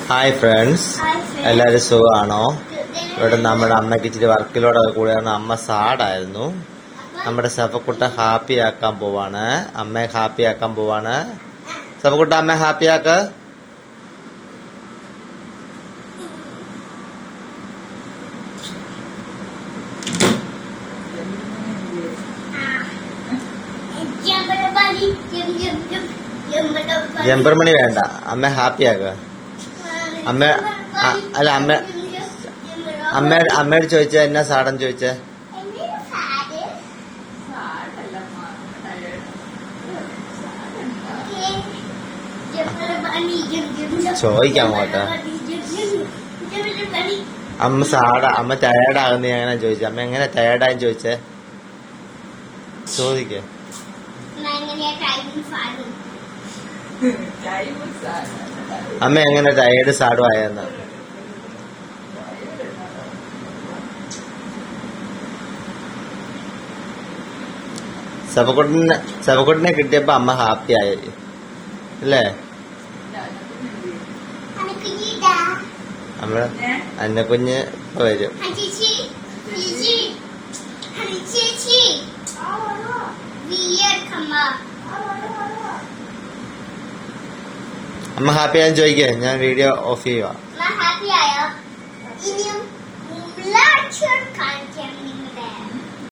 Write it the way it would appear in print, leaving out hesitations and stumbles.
Hi friends, എല്ലാവരും സുഖമാണോ? ഇവിടെ നമ്മുടെ അമ്മയ്ക്ക് ഇച്ചിരി വർക്കിലൂടെ കൂടെയാണ്. അമ്മ സാഡായിരുന്നു. നമ്മുടെ സഫക്കുട്ട ഹാപ്പി ആക്കാൻ പോവാണ്. അമ്മയെ ഹാപ്പി ആക്കാൻ പോവാണ്. സഫക്കുട്ട അമ്മ ഹാപ്പി ആക്ക. ജമ്പർ മണി വേണ്ട, അമ്മ ഹാപ്പി ആക്ക. അമ്മ അല്ല അമ്മയോട് ചോദിച്ച എന്നാ സാടെന്ന് ചോദിച്ചേ? ചോദിക്കാം കേട്ടോ. അമ്മ ടയേർഡാകുന്ന എങ്ങനെ ചോദിച്ചേ? അമ്മ എങ്ങനെ ടയേർഡായെന്ന് ചോദിച്ചേ? ചോദിക്കേ. അമ്മ എങ്ങനെ ടയേർഡ് സാഡുമായെന്ന്? സബക്കുട്ടിനെ കിട്ടിയപ്പോ അമ്മ ഹാപ്പി ആയി അല്ലേ? നമ്മള് അന്നക്കുഞ്ഞ് വരും. അമ്മ ഹാപ്പി ആയെന്ന് ചോദിക്കേ. ഞാൻ വീഡിയോ ഓഫ് ചെയ്യുക.